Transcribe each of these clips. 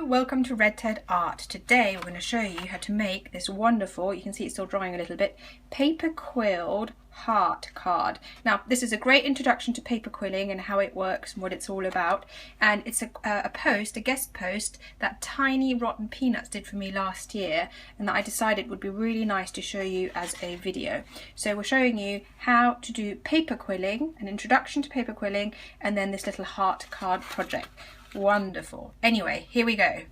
Hello, welcome to Red Ted Art. Today we're going to show you how to make this wonderful, you can see it's still drying a little bit, paper quilled heart card. Now this is a great introduction to paper quilling and how it works and what it's all about, and it's a guest post that Tiny Rotten Peanuts did for me last year and that I decided would be really nice to show you as a video. So we're showing you how to do paper quilling, an introduction to paper quilling, and then this little heart card project. Wonderful. Anyway, here we go.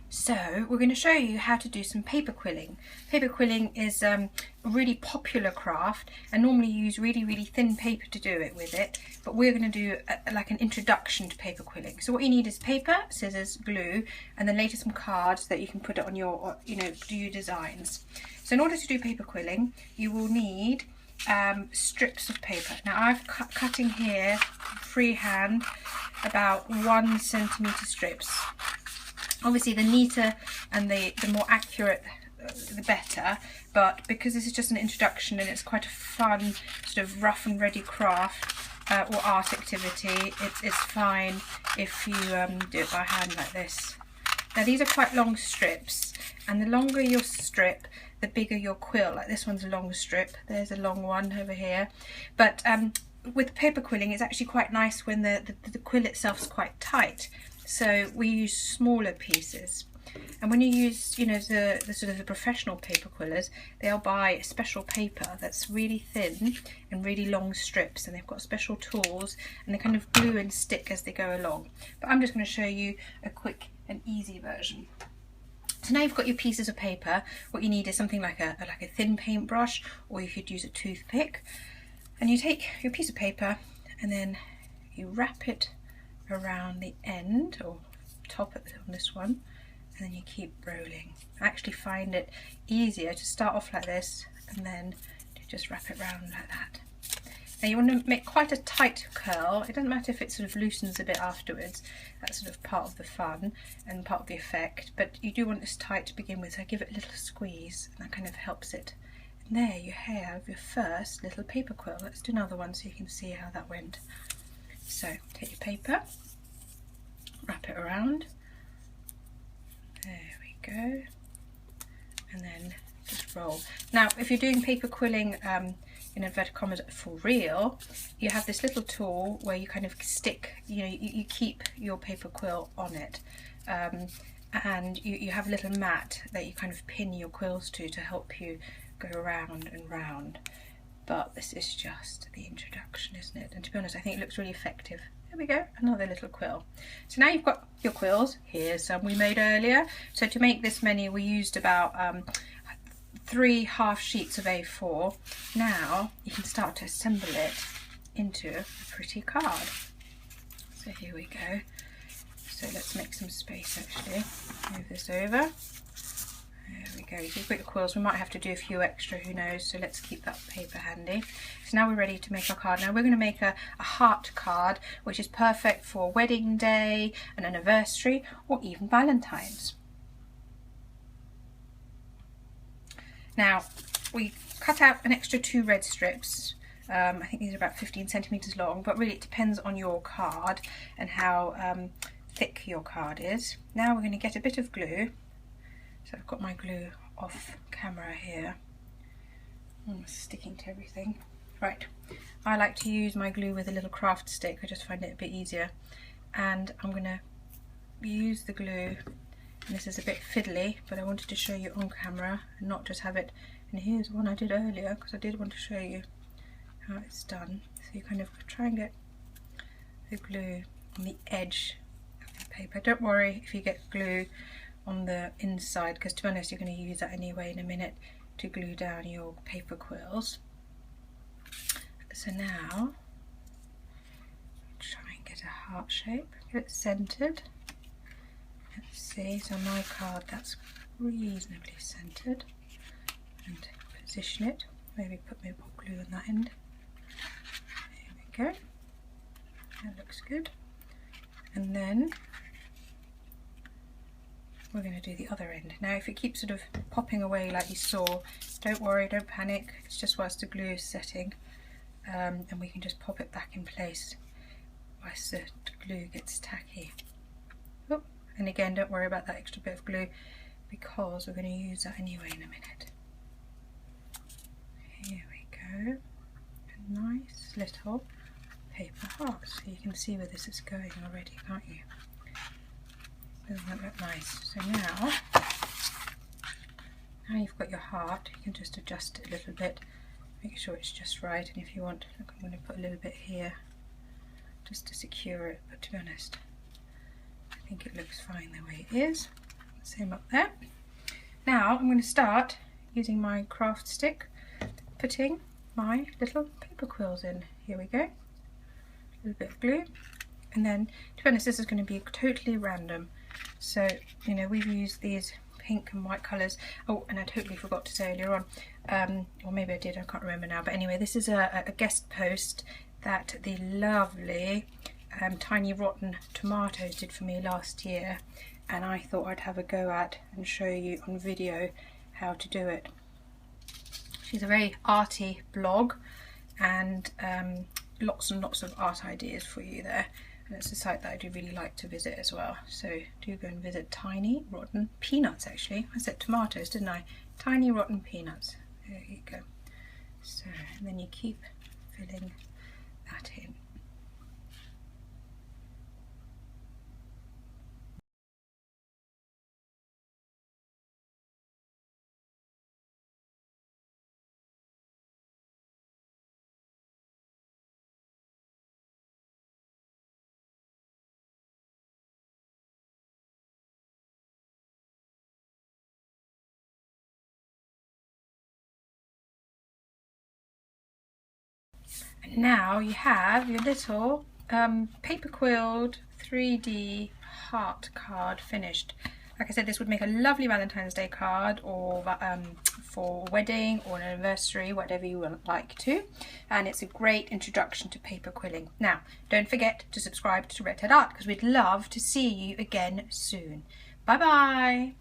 So we're going to show you how to do some paper quilling. Paper quilling is a really popular craft, and normally you use really thin paper to do it with it, but we're going to do like an introduction to paper quilling. So what you need is paper, scissors, glue, and then later some cards that you can put it on your, do your designs. So in order to do paper quilling, you will need strips of paper. Now I'm cutting here freehand about 1 centimetre strips. Obviously the neater and the more accurate the better, but because this is just an introduction and it's quite a fun sort of rough and ready craft or art activity, it's fine if you do it by hand like this. Now these are quite long strips, and the longer your strip the bigger your quill. Like this one's a long strip, there's a long one over here, but with paper quilling it's actually quite nice when the quill itself is quite tight, so we use smaller pieces. And when you use the sort of the professional paper quillers, they'll buy a special paper that's really thin and really long strips, and they've got special tools and they kind of glue and stick as they go along. But I'm just going to show you a quick and easy version. So now you've got your pieces of paper. What you need is something like a thin paintbrush, or you could use a toothpick. And you take your piece of paper and then you wrap it around the end or top on this one, and then you keep rolling. I actually find it easier to start off like this and then to just wrap it around like that. Now you want to make quite a tight curl. It doesn't matter if it sort of loosens a bit afterwards. That's sort of part of the fun and part of the effect, but you do want this tight to begin with, so I give it a little squeeze and that kind of helps it. And there you have your first little paper quill. Let's do another one so you can see how that went. So take your paper, wrap it around, there we go, and then just roll. Now if you're doing paper quilling in inverted commas for real, you have this little tool where you kind of stick, you keep your paper quill on it, and you have a little mat that you kind of pin your quills to help you go round and round. But this is just the introduction, isn't it? And to be honest, I think it looks really effective. There we go, another little quill. So now you've got your quills. Here's some we made earlier. So to make this many, we used about 3 half sheets of A4. Now you can start to assemble it into a pretty card. So here we go. So let's make some space actually. Move this over. There we go. You've got your quills. We might have to do a few extra, who knows, so let's keep that paper handy. So now we're ready to make our card. Now we're going to make a heart card, which is perfect for wedding day, an anniversary, or even Valentine's. Now we cut out an extra 2 red strips. I think these are about 15 centimetres long, but really it depends on your card and how thick your card is. Now we're going to get a bit of glue. So I've got my glue off camera here. It's sticking to everything. Right, I like to use my glue with a little craft stick. I just find it a bit easier. And I'm going to use the glue. And this is a bit fiddly, but I wanted to show you on camera and not just have it. And here's one I did earlier because I did want to show you how it's done. So you kind of try and get the glue on the edge of the paper. Don't worry if you get glue on the inside, because to be honest you're going to use that anyway in a minute to glue down your paper quills. So now try and get a heart shape, get it centered. Let's see, so on my card that's reasonably centered, and position it, maybe put more glue on that end. There we go, that looks good. And then we're going to do the other end. Now if it keeps sort of popping away like you saw, don't worry, don't panic, it's just whilst the glue is setting, and we can just pop it back in place whilst the glue gets tacky. Oh, And again, don't worry about that extra bit of glue because we're going to use that anyway in a minute. Here we go. A nice little paper heart. So you can see where this is going already, can't you? Doesn't that look nice? So now you've got your heart, you can just adjust it a little bit, make sure it's just right, and if you want, look, I'm going to put a little bit here just to secure it, but to be honest, I think it looks fine the way it is. Same up there. Now I'm going to start using my craft stick, putting my little paper quills in. Here we go. A little bit of glue, and then to be honest, this is going to be totally random. So, you know, we've used these pink and white colours. Oh, and I totally forgot to say earlier on, or maybe I did, I can't remember now, but anyway, this is a guest post that the lovely Tiny Rotten Tomatoes did for me last year, and I thought I'd have a go at and show you on video how to do it. She's a very arty blog, and lots and lots of art ideas for you there. And it's a site that I do really like to visit as well. So do go and visit Tiny Rotten Peanuts, actually. I said tomatoes, didn't I? Tiny Rotten Peanuts. There you go. So, and then you keep filling that in. And now you have your little paper quilled 3D heart card finished. Like I said, this would make a lovely Valentine's Day card, or for a wedding or an anniversary, whatever you would like to. And it's a great introduction to paper quilling. Now, don't forget to subscribe to Red Head Art because we'd love to see you again soon. Bye bye!